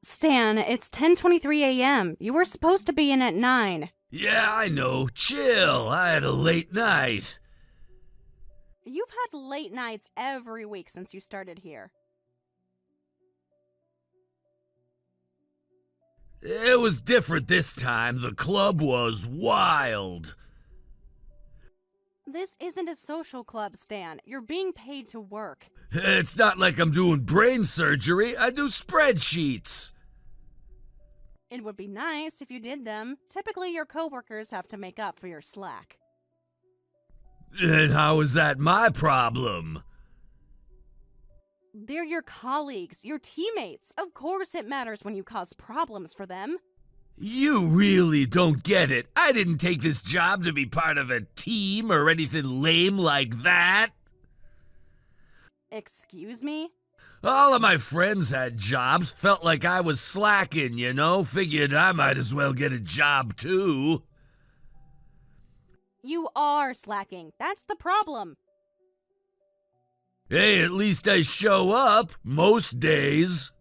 Stan, it's 10:23 a.m. You were supposed to be in at 9. Yeah, I know. Chill. I had a late night. You've had late nights every week since you started here. It was different this time. The club was wild. This isn't a social club, Stan. You're being paid to work. It's not like I'm doing brain surgery. I do spreadsheets. It would be nice if you did them. Typically, your coworkers have to make up for your slack. And how is that my problem? They're your colleagues, your teammates. Of course it matters when you cause problems for them. You really don't get it. I didn't take this job to be part of a team or anything lame like that. Excuse me? All of my friends had jobs. Felt like I was slacking, you know? Figured I might as well get a job too. You are slacking. That's the problem. Hey, at least I show up most days.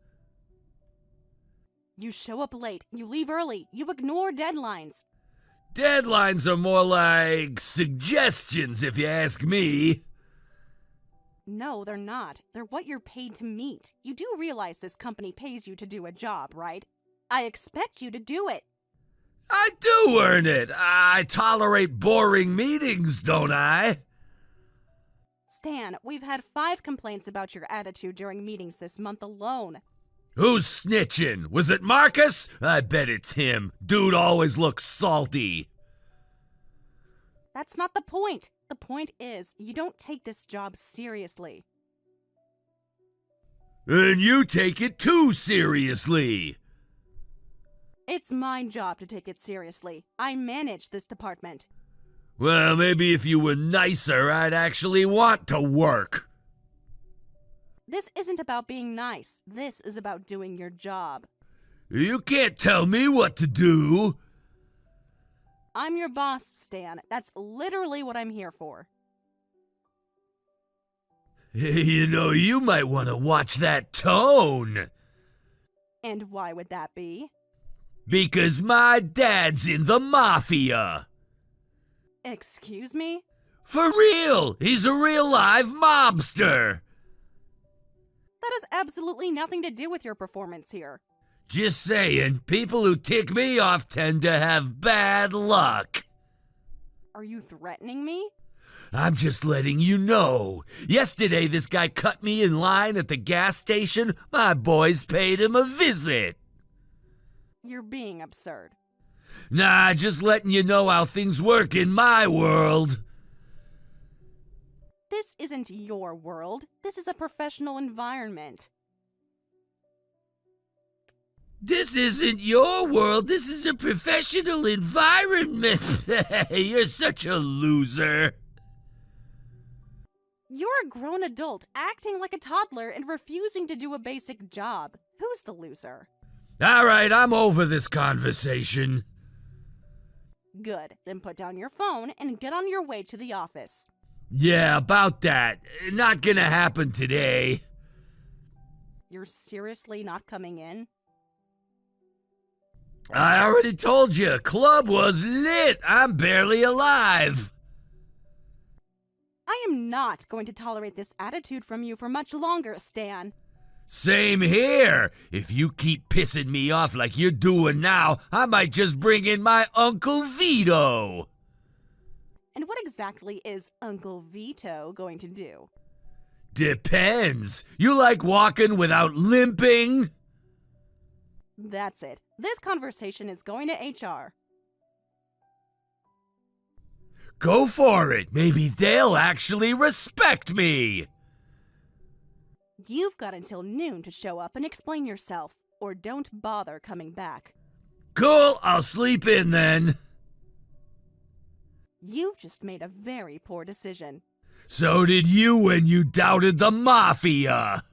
You show up late, you leave early, you ignore deadlines. Deadlines are more like suggestions, if you ask me. No, they're not. They're what you're paid to meet. You do realize this company pays you to do a job, right? I expect you to do it. I do earn it. I tolerate boring meetings, don't I? Stan, we've had 5 complaints about your attitude during meetings this month alone. Who's snitching? Was it Marcus? I bet it's him. Dude always looks salty. That's not the point. The point is, you don't take this job seriously. And you take it too seriously. It's my job to take it seriously. I manage this department. Well, maybe if you were nicer, I'd actually want to work. This isn't about being nice. This is about doing your job. You can't tell me what to do. I'm your boss, Stan. That's literally what I'm here for. You know, you might want to watch that tone. And why would that be? Because my dad's in the mafia. Excuse me? For real! He's a real live mobster. That has absolutely nothing to do with your performance here. Just saying, people who tick me off tend to have bad luck. Are you threatening me? I'm just letting you know. Yesterday, this guy cut me in line at the gas station. My boys paid him a visit. You're being absurd. Nah, just letting you know how things work in my world. This isn't your world. This is a professional environment. This isn't your world. This is a professional environment. You're such a loser. You're a grown adult acting like a toddler and refusing to do a basic job. Who's the loser? All right, I'm over this conversation. Good. Then put down your phone and get on your way to the office. Yeah, about that. Not gonna happen today. You're seriously not coming in? I already told you, club was lit. I'm barely alive. I am not going to tolerate this attitude from you for much longer, Stan. Same here. If you keep pissing me off like you're doing now, I might just bring in my Uncle Vito. And what exactly is Uncle Vito going to do? Depends. You like walking without limping? That's it. This conversation is going to HR. Go for it. Maybe they'll actually respect me. You've got until noon to show up and explain yourself, or don't bother coming back. Cool, I'll sleep in then. You've just made a very poor decision. So did you when you doubted the mafia.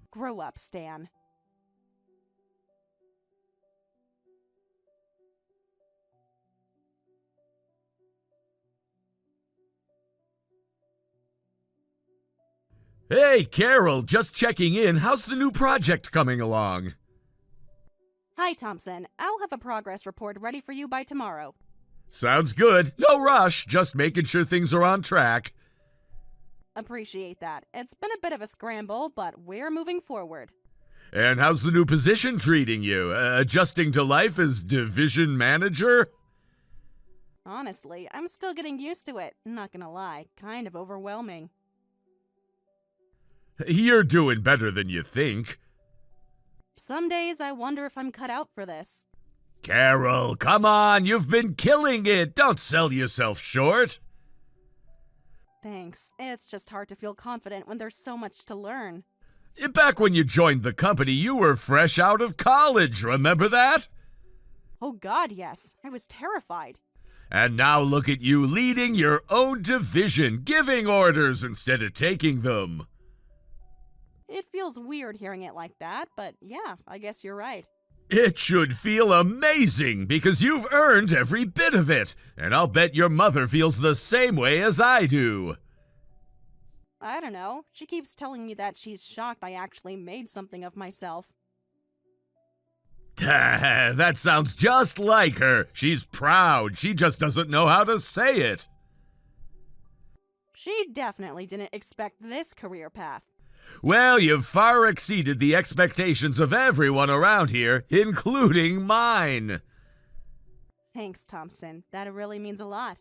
Grow up, Stan. Hey, Carol, just checking in. How's the new project coming along? Hi, Thompson. I'll have a progress report ready for you by tomorrow. Sounds good. No rush, just making sure things are on track. Appreciate that. It's been a bit of a scramble, but we're moving forward. And how's the new position treating you? Adjusting to life as division manager? Honestly, I'm still getting used to it. Not gonna lie, kind of overwhelming. You're doing better than you think. Some days I wonder if I'm cut out for this. Carol, come on, you've been killing it. Don't sell yourself short. Thanks. It's just hard to feel confident when there's so much to learn. Back when you joined the company, you were fresh out of college, remember that? Oh God, yes. I was terrified. And now look at you leading your own division, giving orders instead of taking them. It feels weird hearing it like that, but yeah, I guess you're right. It should feel amazing because you've earned every bit of it, and I'll bet your mother feels the same way as I do. I don't know. She keeps telling me that she's shocked I actually made something of myself. That sounds just like her. She's proud. She just doesn't know how to say it. She definitely didn't expect this career path. Well, you've far exceeded the expectations of everyone around here, including mine. Thanks, Thompson. That really means a lot.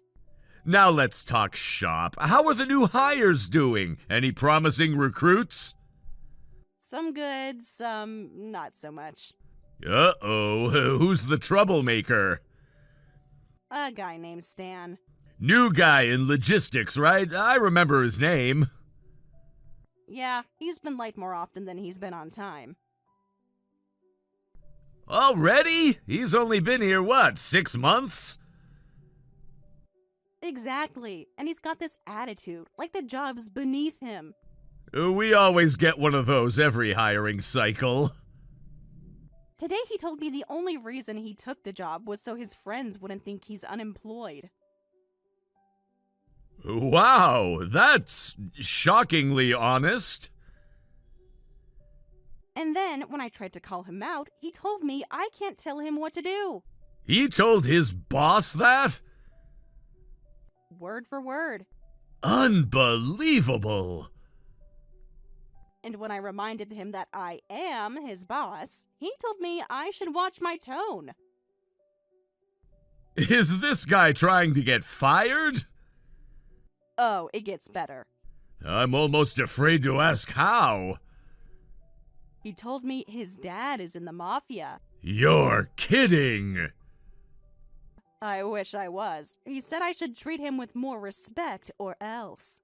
Now let's talk shop. How are the new hires doing? Any promising recruits? Some good, some not so much. Uh-oh, who's the troublemaker? A guy named Stan. New guy in logistics, right? I remember his name. Yeah, he's been late more often than he's been on time. Already? He's only been here, what, 6 months? Exactly, and he's got this attitude, like the job's beneath him. We always get one of those every hiring cycle. Today he told me the only reason he took the job was so his friends wouldn't think he's unemployed. Wow, that's shockingly honest. And then, when I tried to call him out, he told me I can't tell him what to do. He told his boss that? Word for word. Unbelievable. And when I reminded him that I am his boss, he told me I should watch my tone. Is this guy trying to get fired? Oh, it gets better. I'm almost afraid to ask how. He told me his dad is in the mafia. You're kidding. I wish I was. He said I should treat him with more respect or else.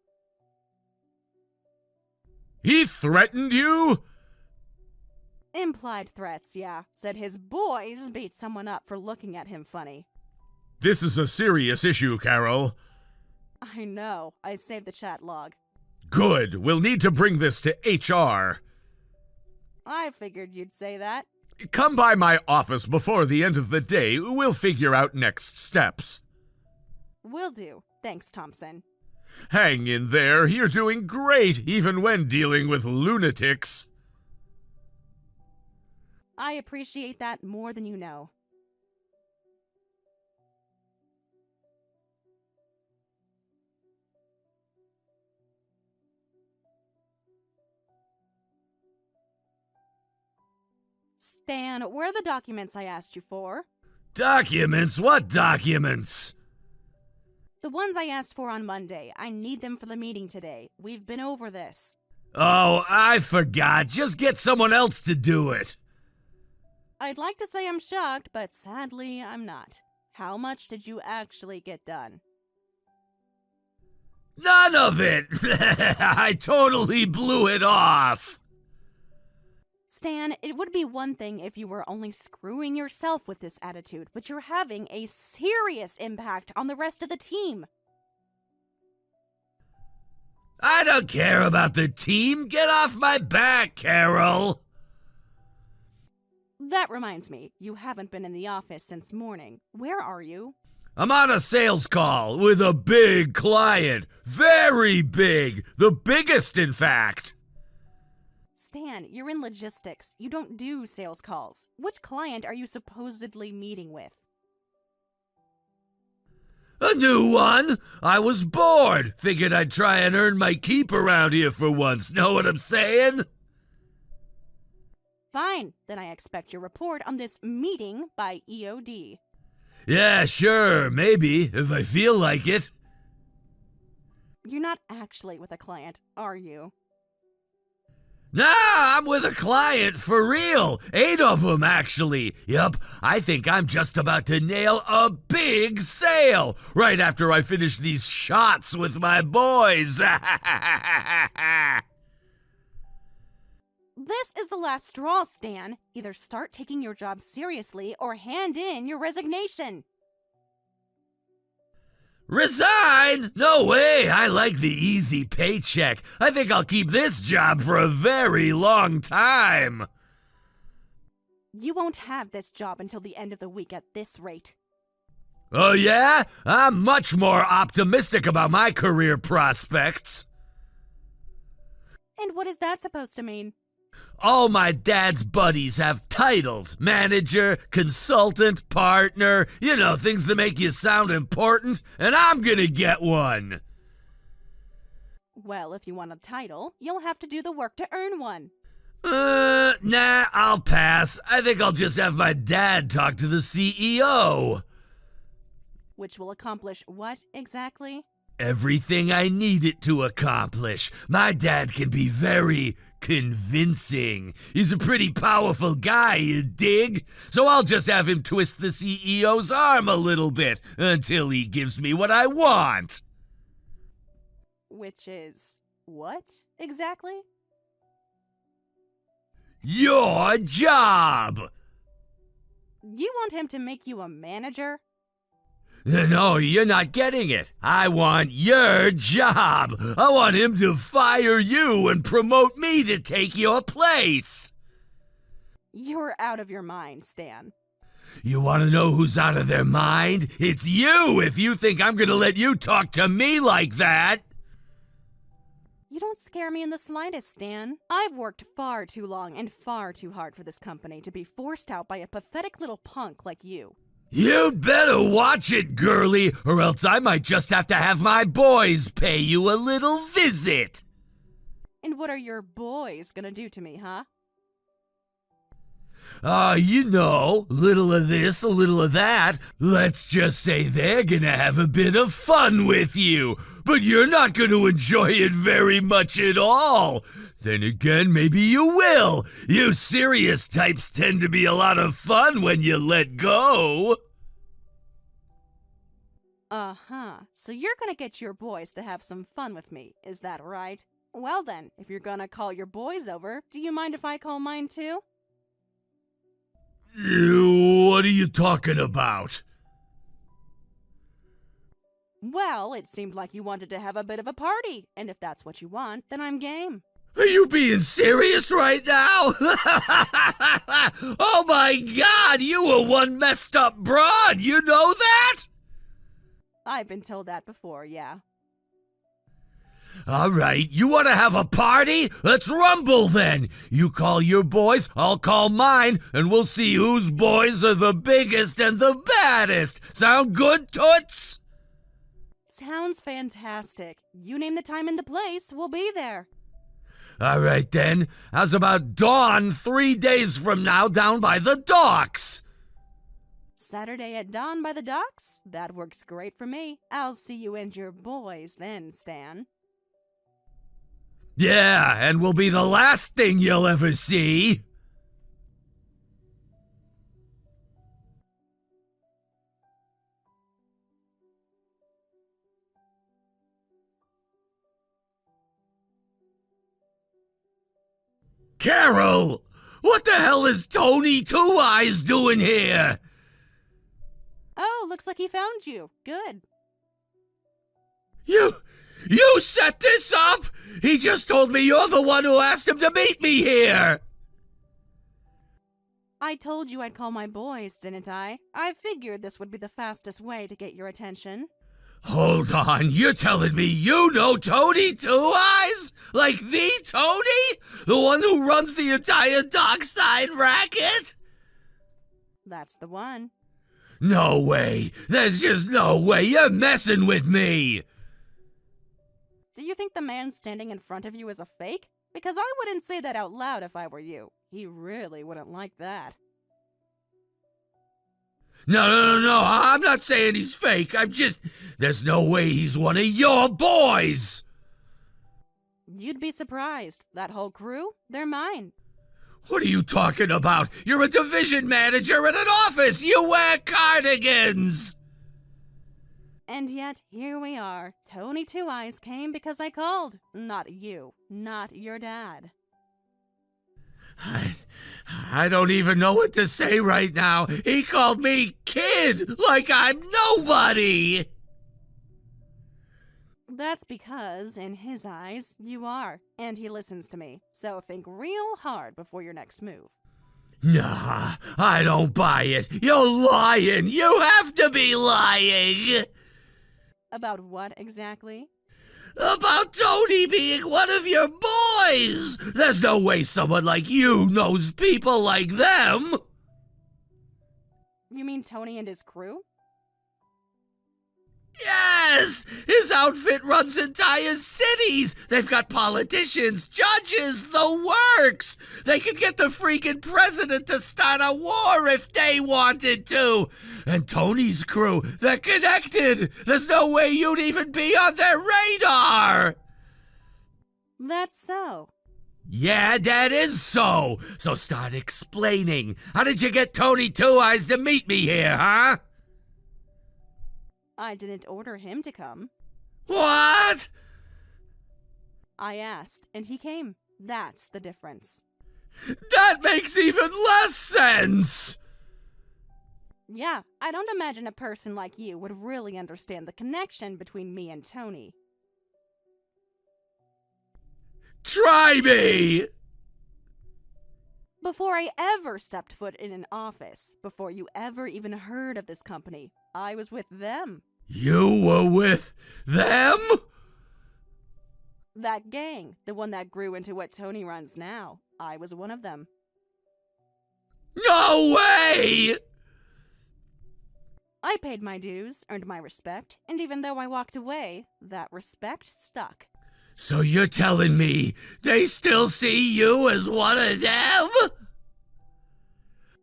He threatened you? Implied threats, yeah. Said his boys beat someone up for looking at him funny. This is a serious issue, Carol. I know. I saved the chat log. Good. We'll need to bring this to HR. I figured you'd say that. Come by my office before the end of the day. We'll figure out next steps. Will do. Thanks, Thompson. Hang in there. You're doing great, even when dealing with lunatics. I appreciate that more than you know. Stan, where are the documents I asked you for? Documents? What documents? The ones I asked for on Monday. I need them for the meeting today. We've been over this. Oh, I forgot. Just get someone else to do it. I'd like to say I'm shocked, but sadly, I'm not. How much did you actually get done? None of it! I totally blew it off! Stan, it would be one thing if you were only screwing yourself with this attitude, but you're having a serious impact on the rest of the team. I don't care about the team. Get off my back, Carol. That reminds me, you haven't been in the office since morning. Where are you? I'm on a sales call with a big client. Very big. The biggest, in fact. Stan, you're in logistics. You don't do sales calls. Which client are you supposedly meeting with? A new one. I was bored. Figured I'd try and earn my keep around here for once. Know what I'm saying? Fine. Then I expect your report on this meeting by EOD. Yeah, sure. Maybe, if I feel like it. You're not actually with a client, are you? Nah, I'm with a client for real. 8 of them, actually. Yup, I think I'm just about to nail a big sale right after I finish these shots with my boys. This is the last straw, Stan. Either start taking your job seriously or hand in your resignation. Resign? No way. I like the easy paycheck. I think I'll keep this job for a very long time. You won't have this job until the end of the week at this rate. Oh yeah? I'm much more optimistic about my career prospects. And what is that supposed to mean? All my dad's buddies have titles. Manager, consultant, partner. You know, things that make you sound important. And I'm gonna get one. Well, if you want a title, you'll have to do the work to earn one. Nah, I'll pass. I think I'll just have my dad talk to the CEO. Which will accomplish what exactly? Everything I need it to accomplish. My dad can be very convincing. He's a pretty powerful guy, you dig? So I'll just have him twist the CEO's arm a little bit until he gives me what I want. Which is what exactly? Your job! You want him to make you a manager? No, you're not getting it. I want your job. I want him to fire you and promote me to take your place. You're out of your mind, Stan. You want to know who's out of their mind? It's you if you think I'm going to let you talk to me like that. You don't scare me in the slightest, Stan. I've worked far too long and far too hard for this company to be forced out by a pathetic little punk like you. You'd better watch it, girlie, or else I might just have to have my boys pay you a little visit. And what are your boys gonna do to me, huh? You know, little of this, a little of that. Let's just say they're gonna have a bit of fun with you, but you're not gonna enjoy it very much at all. Then again, maybe you will. You serious types tend to be a lot of fun when you let go. Uh-huh. So you're gonna get your boys to have some fun with me, is that right? Well then, if you're gonna call your boys over, do you mind if I call mine too? What are you talking about? Well, it seemed like you wanted to have a bit of a party, and if that's what you want, then I'm game. Are you being serious right now? Oh my God, you were one messed up broad, you know that? I've been told that before, yeah. All right, you want to have a party? Let's rumble then. You call your boys, I'll call mine, and we'll see whose boys are the biggest and the baddest. Sound good, Toots? Sounds fantastic. You name the time and the place, we'll be there. All right then, how's about dawn 3 days from now down by the docks? Saturday at dawn by the docks? That works great for me. I'll see you and your boys then, Stan. Yeah, and will be the last thing you'll ever see. Carol! What the hell is Tony Two Eyes doing here? Oh, looks like he found you. Good. You set this up? He just told me you're the one who asked him to meet me here. I told you I'd call my boys, didn't I? I figured this would be the fastest way to get your attention. Hold on, you're telling me you know Tony Two Eyes? Like the Tony? The one who runs the entire dockside racket? That's the one. No way. There's just no way. You're messing with me. Do you think the man standing in front of you is a fake? Because I wouldn't say that out loud if I were you. He really wouldn't like that. No. I'm not saying he's fake. There's no way he's one of your boys. You'd be surprised. That whole crew, they're mine. What are you talking about? You're a division manager in an office. You wear cardigans. And yet, here we are. Tony Two Eyes came because I called. Not you. Not your dad. I don't even know what to say right now. He called me kid, like I'm nobody. That's because, in his eyes, you are. And he listens to me. So think real hard before your next move. Nah, I don't buy it. You're lying. You have to be lying. About what exactly? About Tony being one of your boys! There's no way someone like you knows people like them! You mean Tony and his crew? Yes! His outfit runs entire cities! They've got politicians, judges, the works! They could get the freaking president to start a war if they wanted to! And Tony's crew, they're connected! There's no way you'd even be on their radar! That's so. Yeah, that is so! So start explaining. How did you get Tony Two Eyes to meet me here, huh? I didn't order him to come. What? I asked, and he came. That's the difference. That makes even less sense! Yeah, I don't imagine a person like you would really understand the connection between me and Tony. Try me! Before I ever stepped foot in an office, before you ever even heard of this company, I was with them. You were with them? That gang, the one that grew into what Tony runs now. I was one of them. No way! I paid my dues, earned my respect, and even though I walked away, that respect stuck. So you're telling me they still see you as one of them?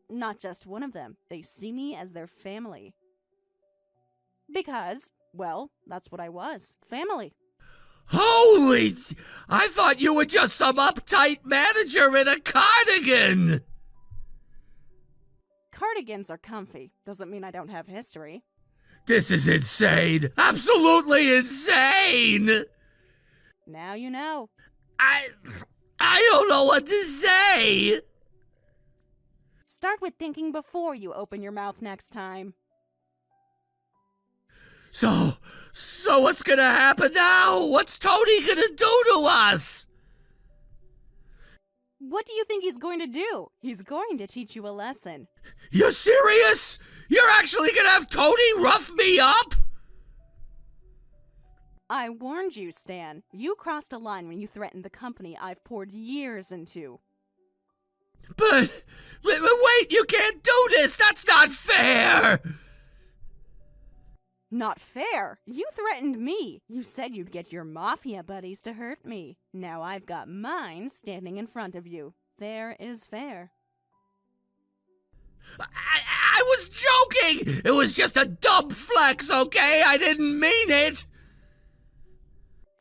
Not just one of them. They see me as their family. Because, well, that's what I was. Family. Holy! I thought you were just some uptight manager in a cardigan! Cardigans are comfy. Doesn't mean I don't have history. This is insane! Absolutely insane! Now you know. I don't know what to say! Start with thinking before you open your mouth next time. So what's gonna happen now? What's Tony gonna do to us? What do you think he's going to do? He's going to teach you a lesson. You're serious? You're actually gonna have Tony rough me up? I warned you, Stan. You crossed a line when you threatened the company I've poured years into. But wait, you can't do this! That's not fair! Not fair? You threatened me. You said you'd get your mafia buddies to hurt me. Now I've got mine standing in front of you. Fair is fair. I was joking! It was just a dumb flex, okay? I didn't mean it!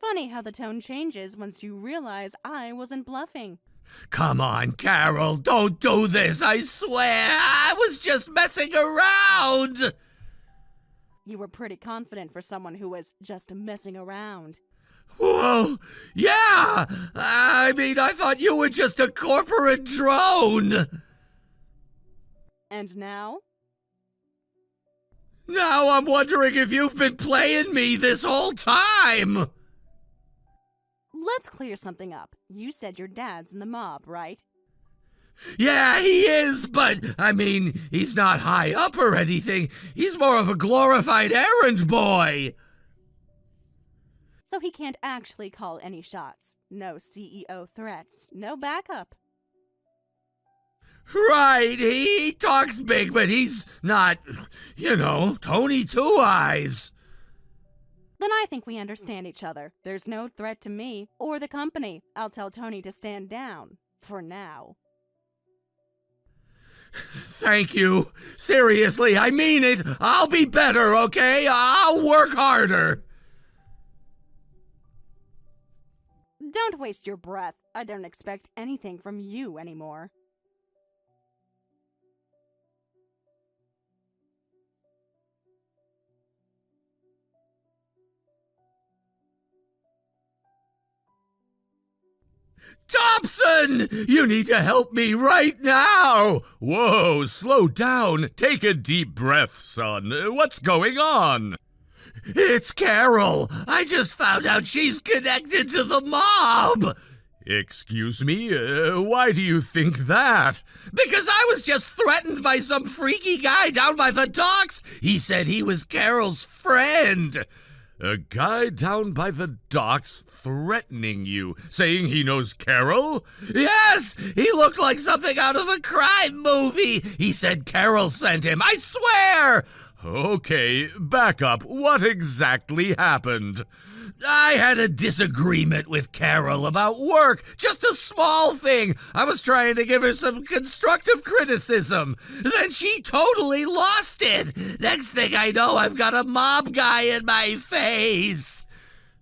Funny how the tone changes once you realize I wasn't bluffing. Come on, Carol, don't do this, I swear! I was just messing around! You were pretty confident for someone who was just messing around. Well, yeah! I mean, I thought you were just a corporate drone! And now? Now I'm wondering if you've been playing me this whole time! Let's clear something up. You said your dad's in the mob, right? Yeah, he is, but, I mean, he's not high up or anything. He's more of a glorified errand boy. So he can't actually call any shots. No CEO threats. No backup. Right, he talks big, but he's not, Tony Two Eyes. Then I think we understand each other. There's no threat to me or the company. I'll tell Tony to stand down. For now. Thank you. Seriously, I mean it. I'll be better, okay? I'll work harder. Don't waste your breath. I don't expect anything from you anymore. Thompson! You need to help me right now! Whoa, slow down. Take a deep breath, son. What's going on? It's Carol. I just found out she's connected to the mob. Excuse me? Why do you think that? Because I was just threatened by some freaky guy down by the docks. He said he was Carol's friend. A guy down by the docks threatening you, saying he knows Carol? Yes! He looked like something out of a crime movie! He said Carol sent him, I swear! Okay, back up. What exactly happened? I had a disagreement with Carol about work. Just a small thing. I was trying to give her some constructive criticism. Then she totally lost it. Next thing I know, I've got a mob guy in my face.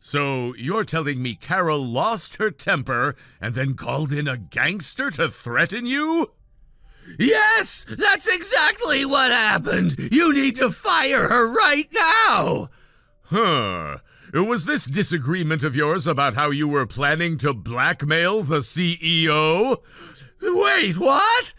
So you're telling me Carol lost her temper and then called in a gangster to threaten you? Yes, that's exactly what happened. You need to fire her right now. Huh. Was this disagreement of yours about how you were planning to blackmail the CEO? Wait, what?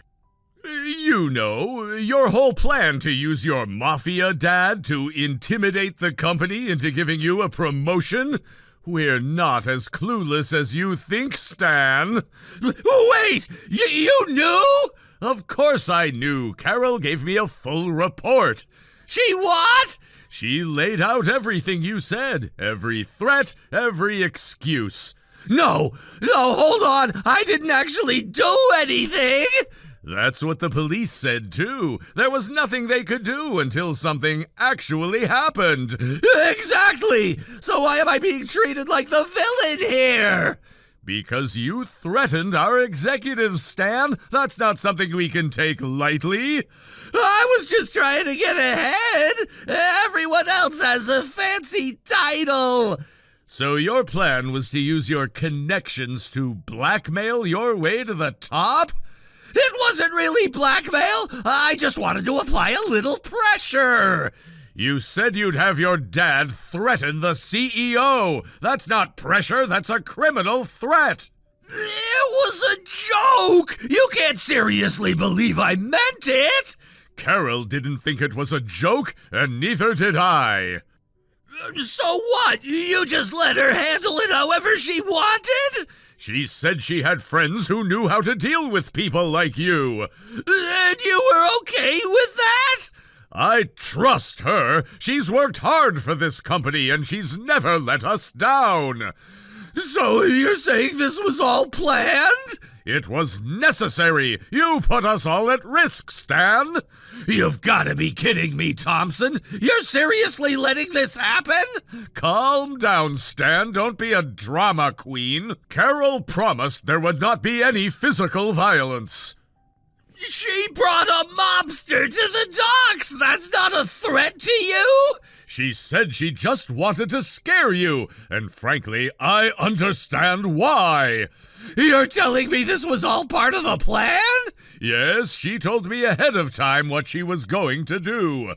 You know, your whole plan to use your mafia dad to intimidate the company into giving you a promotion? We're not as clueless as you think, Stan. Wait! You knew? Of course I knew. Carol gave me a full report. She what? She laid out everything you said. Every threat, every excuse. No, hold on. I didn't actually do anything. That's what the police said, too. There was nothing they could do until something actually happened. Exactly! So why am I being treated like the villain here? Because you threatened our executives, Stan. That's not something we can take lightly. I was just trying to get ahead. Everyone else has a fancy title. So your plan was to use your connections to blackmail your way to the top? It wasn't really blackmail. I just wanted to apply a little pressure. You said you'd have your dad threaten the CEO. That's not pressure, that's a criminal threat. It was a joke. You can't seriously believe I meant it. Carol didn't think it was a joke, and neither did I. So what? You just let her handle it however she wanted? She said she had friends who knew how to deal with people like you. And you were okay with that? I trust her. She's worked hard for this company, and she's never let us down. So you're saying this was all planned? It was necessary. You put us all at risk, Stan. You've got to be kidding me, Thompson. You're seriously letting this happen? Calm down, Stan. Don't be a drama queen. Carol promised there would not be any physical violence. She brought a mobster to the docks! That's not a threat to you! She said she just wanted to scare you, and frankly, I understand why. You're telling me this was all part of the plan? Yes, she told me ahead of time what she was going to do.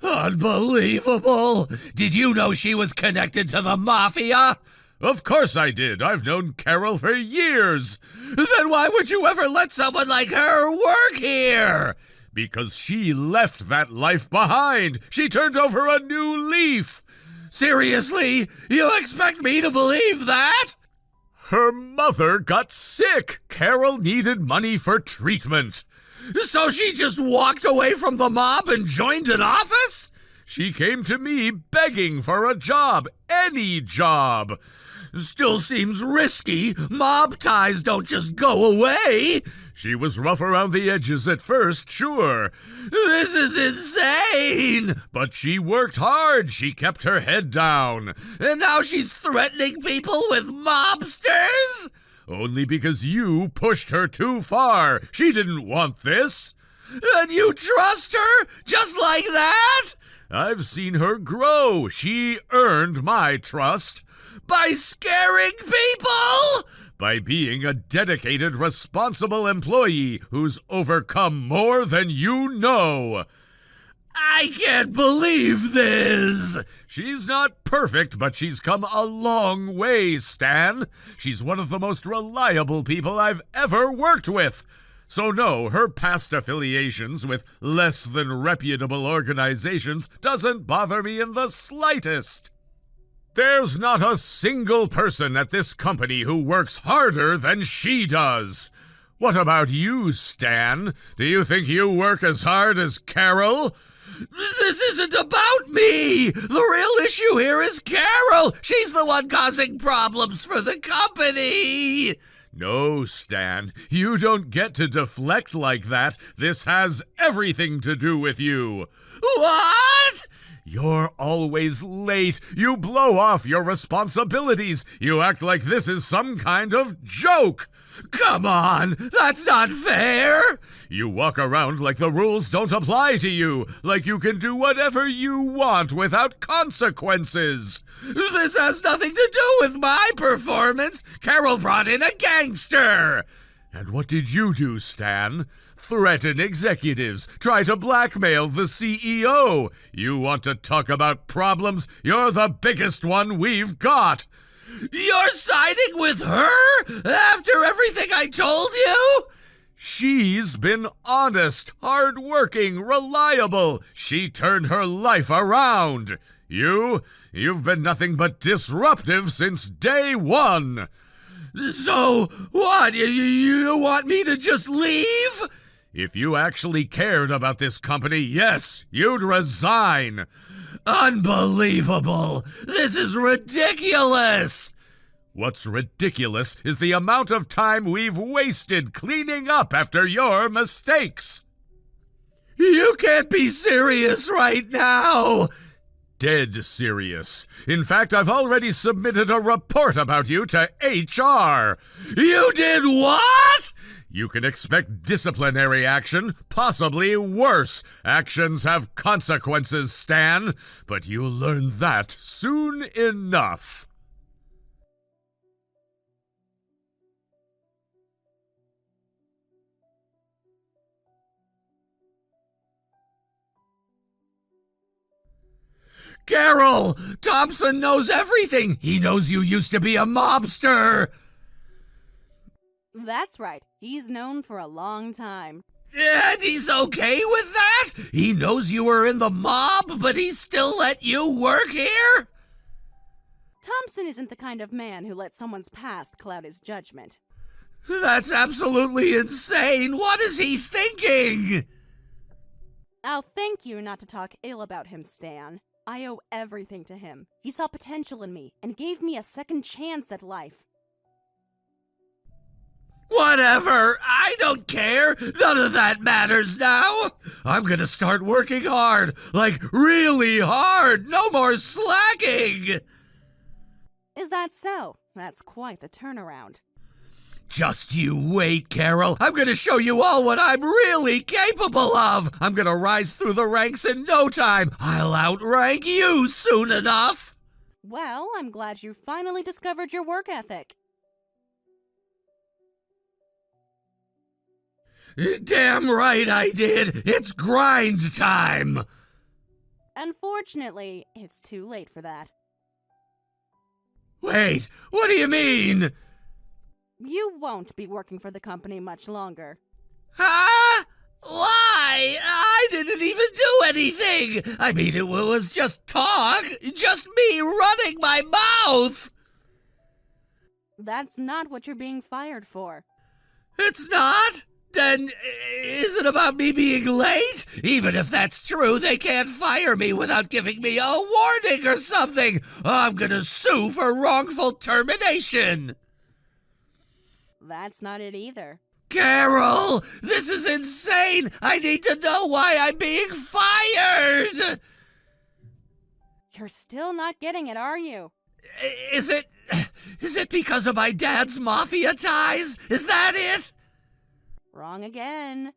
Unbelievable! Did you know she was connected to the mafia? Of course I did. I've known Carol for years. Then why would you ever let someone like her work here? Because she left that life behind. She turned over a new leaf. Seriously? You expect me to believe that? Her mother got sick. Carol needed money for treatment. So she just walked away from the mob and joined an office? She came to me begging for a job, any job. Still seems risky. Mob ties don't just go away. She was rough around the edges at first, sure. This is insane! But she worked hard. She kept her head down. And now she's threatening people with mobsters? Only because you pushed her too far. She didn't want this. And you trust her? Just like that? I've seen her grow. She earned my trust. By scaring people? By being a dedicated, responsible employee who's overcome more than you know. I can't believe this! She's not perfect, but she's come a long way, Stan. She's one of the most reliable people I've ever worked with. So no, her past affiliations with less than reputable organizations doesn't bother me in the slightest. There's not a single person at this company who works harder than she does. What about you, Stan? Do you think you work as hard as Carol? This isn't about me! The real issue here is Carol! She's the one causing problems for the company! No, Stan, you don't get to deflect like that. This has everything to do with you. What? You're always late. You blow off your responsibilities. You act like this is some kind of joke. Come on, that's not fair. You walk around like the rules don't apply to you, like you can do whatever you want without consequences. This has nothing to do with my performance. Carol brought in a gangster. And what did you do, Stan? Threaten executives, try to blackmail the CEO. You want to talk about problems? You're the biggest one we've got. You're siding with her after everything I told you? She's been honest, hardworking, reliable. She turned her life around. You've been nothing but disruptive since day one. So, what? You want me to just leave? If you actually cared about this company, yes, you'd resign. Unbelievable! This is ridiculous! What's ridiculous is the amount of time we've wasted cleaning up after your mistakes. You can't be serious right now! Dead serious. In fact, I've already submitted a report about you to HR. You did what? You can expect disciplinary action, possibly worse. Actions have consequences, Stan, but you'll learn that soon enough. Carol! Thompson knows everything! He knows you used to be a mobster! That's right. He's known for a long time. And he's okay with that? He knows you were in the mob, but he still let you work here? Thompson isn't the kind of man who lets someone's past cloud his judgment. That's absolutely insane! What is he thinking? I'll thank you not to talk ill about him, Stan. I owe everything to him. He saw potential in me and gave me a second chance at life. Whatever, I don't care. None of that matters now. I'm gonna start working hard, like really hard. No more slacking. Is that so? That's quite the turnaround. Just you wait, Carol. I'm gonna show you all what I'm really capable of. I'm gonna rise through the ranks in no time. I'll outrank you soon enough. Well, I'm glad you finally discovered your work ethic. Damn right I did. It's grind time. Unfortunately, it's too late for that. Wait, what do you mean? You won't be working for the company much longer. Huh? Why? I didn't even do anything. I mean, it was just talk. Just me running my mouth. That's not what you're being fired for. It's not? Then is it about me being late? Even if that's true, they can't fire me without giving me a warning or something. I'm gonna sue for wrongful termination. That's not it either. Carol, this is insane. I need to know why I'm being fired. You're still not getting it, are you? Is it because of my dad's mafia ties? Is that it? Wrong again.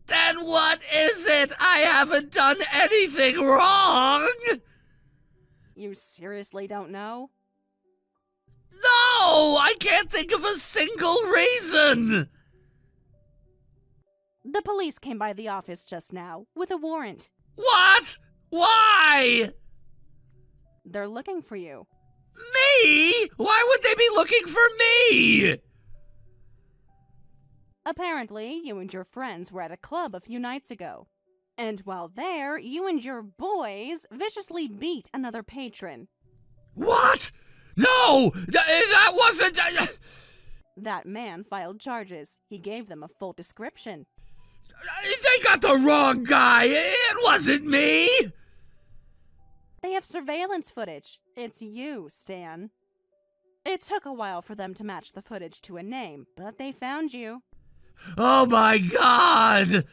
Then what is it? I haven't done anything wrong. You seriously don't know? No, I can't think of a single reason. The police came by the office just now with a warrant. What? Why? They're looking for you. Me? Why would they be looking for me? Apparently, you and your friends were at a club a few nights ago. And while there, you and your boys viciously beat another patron. What? No! That wasn't... That man filed charges. He gave them a full description. They got the wrong guy. It wasn't me. They have surveillance footage. It's you, Stan. It took a while for them to match the footage to a name, but they found you. Oh my God!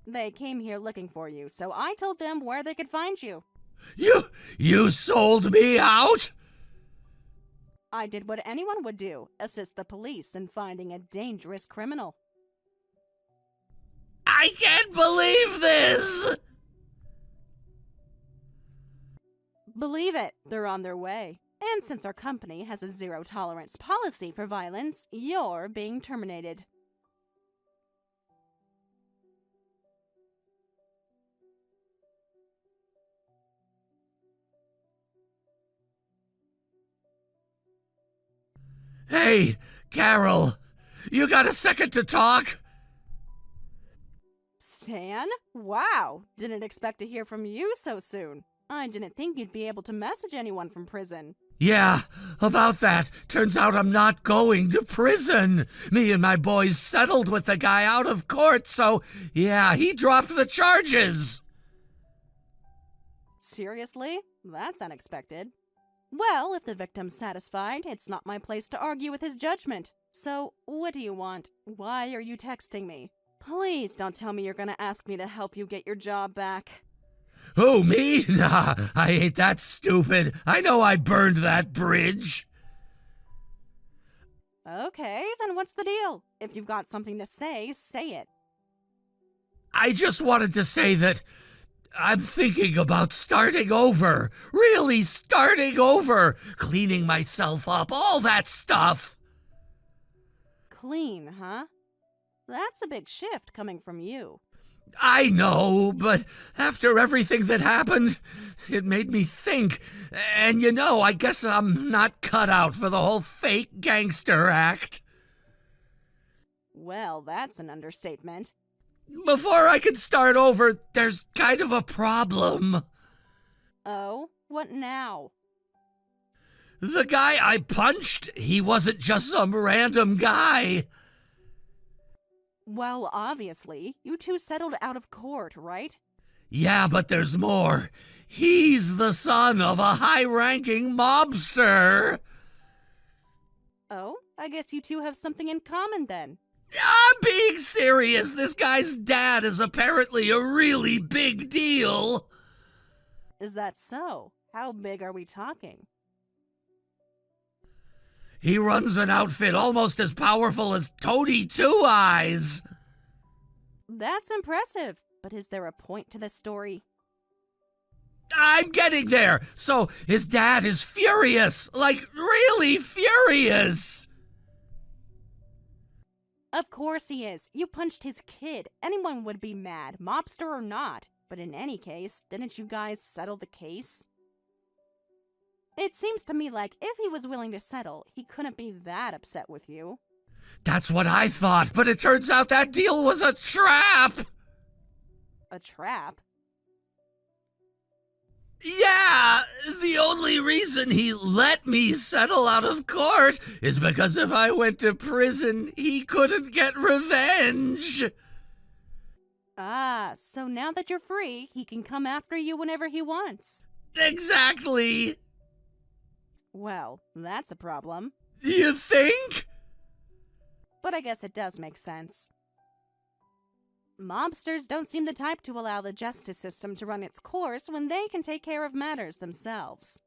They came here looking for you, so I told them where they could find you. You sold me out? I did what anyone would do, assist the police in finding a dangerous criminal. I can't believe this! Believe it, they're on their way. And since our company has a zero-tolerance policy for violence, you're being terminated. Hey, Carol, you got a second to talk? Stan? Wow, didn't expect to hear from you so soon. I didn't think you'd be able to message anyone from prison. Yeah, about that. Turns out I'm not going to prison. Me and my boys settled with the guy out of court, so yeah, he dropped the charges. Seriously? That's unexpected. Well, if the victim's satisfied, it's not my place to argue with his judgment. So, what do you want? Why are you texting me? Please don't tell me you're gonna ask me to help you get your job back. Who, me? Nah, I ain't that stupid. I know I burned that bridge. Okay, then what's the deal? If you've got something to say it. I just wanted to say that I'm thinking about starting over. Really starting over. Cleaning myself up, all that stuff. Clean, huh? That's a big shift coming from you. I know, but after everything that happened, it made me think. And you know, I guess I'm not cut out for the whole fake gangster act. Well, that's an understatement. Before I can start over, there's kind of a problem. Oh, what now? The guy I punched, he wasn't just some random guy. Well, obviously, you two settled out of court, right? Yeah, but there's more. He's the son of a high-ranking mobster. Oh, I guess you two have something in common then. I'm being serious. This guy's dad is apparently a really big deal. Is that so? How big are we talking? He runs an outfit almost as powerful as Tony Two Eyes. That's impressive, but is there a point to this story? I'm getting there. So his dad is furious, like really furious. Of course he is. You punched his kid. Anyone would be mad, mobster or not. But in any case, didn't you guys settle the case? It seems to me like if he was willing to settle, he couldn't be that upset with you. That's what I thought, but it turns out that deal was a trap. A trap? Yeah, the only reason he let me settle out of court is because if I went to prison, he couldn't get revenge. Ah, so now that you're free, he can come after you whenever he wants. Exactly. Well, that's a problem. You think? But I guess it does make sense. Mobsters don't seem the type to allow the justice system to run its course when they can take care of matters themselves.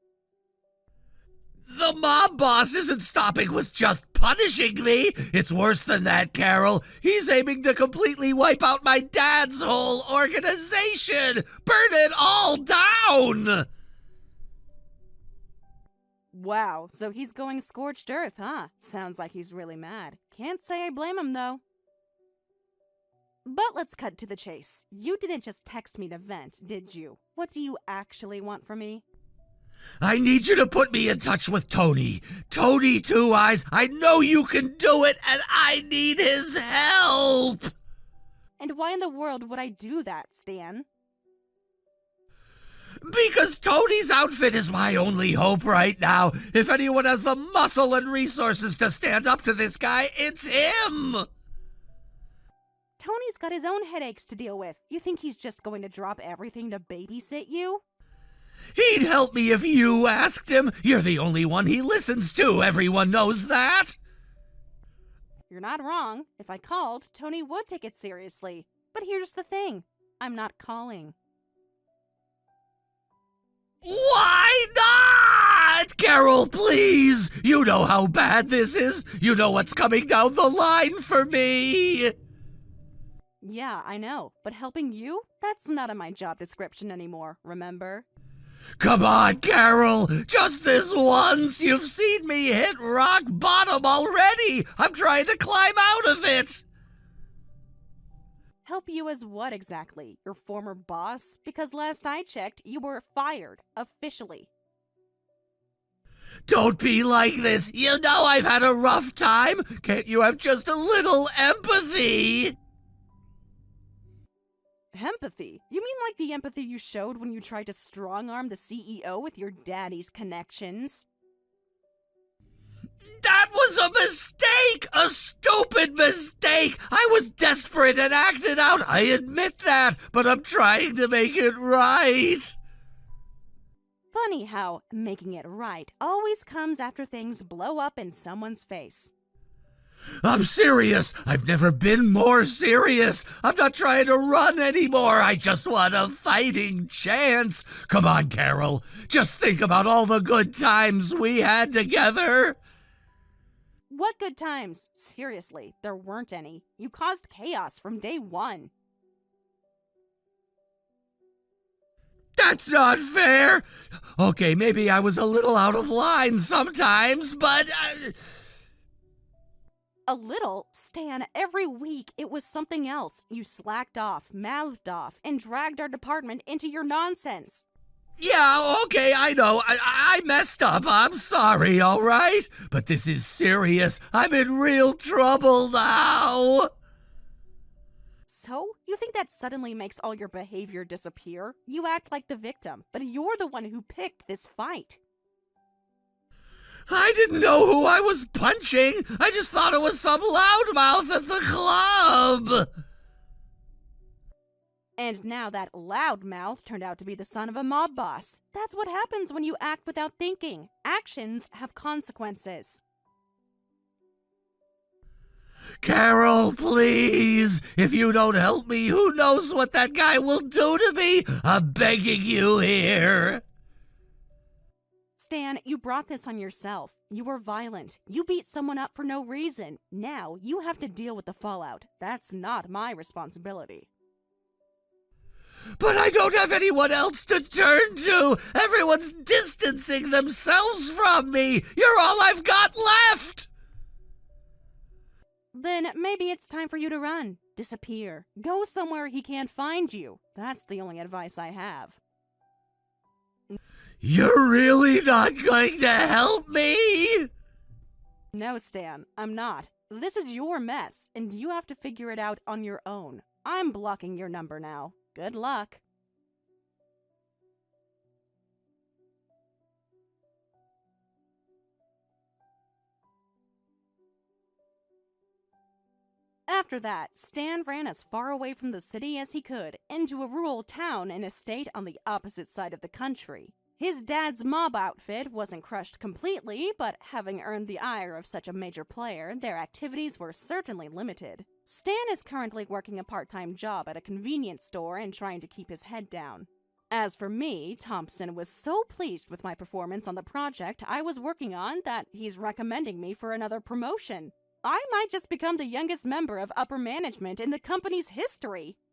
The mob boss isn't stopping with just punishing me. It's worse than that, Carol. He's aiming to completely wipe out my dad's whole organization. Burn it all down. Wow, so he's going scorched earth, huh? Sounds like he's really mad. Can't say I blame him, though. But let's cut to the chase. You didn't just text me to vent, did you? What do you actually want from me? I need you to put me in touch with Tony. Tony Two Eyes, I know you can do it, and I need his help. And why in the world would I do that, Stan? Because Tony's outfit is my only hope right now. If anyone has the muscle and resources to stand up to this guy, it's him. Tony's got his own headaches to deal with. You think he's just going to drop everything to babysit you? He'd help me if you asked him. You're the only one he listens to. Everyone knows that. You're not wrong. If I called, Tony would take it seriously. But here's the thing. I'm not calling. Why not? Carol, please. You know how bad this is. You know what's coming down the line for me. Yeah, I know. But helping you? That's not in my job description anymore, remember? Come on, Carol. Just this once. You've seen me hit rock bottom already. I'm trying to climb out of it. Help you as what exactly? Your former boss? Because last I checked, you were fired, officially. Don't be like this. You know I've had a rough time. Can't you have just a little empathy? Empathy? You mean like the empathy you showed when you tried to strong-arm the CEO with your daddy's connections? That was a mistake! A stupid mistake! I was desperate and acted out, I admit that, but I'm trying to make it right. Funny how making it right always comes after things blow up in someone's face. I'm serious. I've never been more serious. I'm not trying to run anymore. I just want a fighting chance. Come on, Carol. Just think about all the good times we had together. What good times? Seriously, there weren't any. You caused chaos from day one. That's not fair. Okay, maybe I was a little out of line sometimes, but... A little? Stan, every week it was something else. You slacked off, mouthed off, and dragged our department into your nonsense. Yeah, okay, I know. I messed up. I'm sorry, all right? But this is serious. I'm in real trouble now. So, you think that suddenly makes all your behavior disappear? You act like the victim, but you're the one who picked this fight. I didn't know who I was punching. I just thought it was some loudmouth at the club. And now that loudmouth turned out to be the son of a mob boss. That's what happens when you act without thinking. Actions have consequences. Carol, please. If you don't help me, who knows what that guy will do to me? I'm begging you here. Stan, you brought this on yourself. You were violent. You beat someone up for no reason. Now you have to deal with the fallout. That's not my responsibility. But I don't have anyone else to turn to. Everyone's distancing themselves from me. You're all I've got left. Then maybe it's time for you to run. Disappear. Go somewhere he can't find you. That's the only advice I have. You're really not going to help me? No, Stan, I'm not. This is your mess, and you have to figure it out on your own. I'm blocking your number now. Good luck. After that, Stan ran as far away from the city as he could, into a rural town and estate on the opposite side of the country. His dad's mob outfit wasn't crushed completely, but having earned the ire of such a major player, their activities were certainly limited. Stan is currently working a part-time job at a convenience store and trying to keep his head down. As for me, Thompson was so pleased with my performance on the project I was working on that he's recommending me for another promotion. I might just become the youngest member of upper management in the company's history.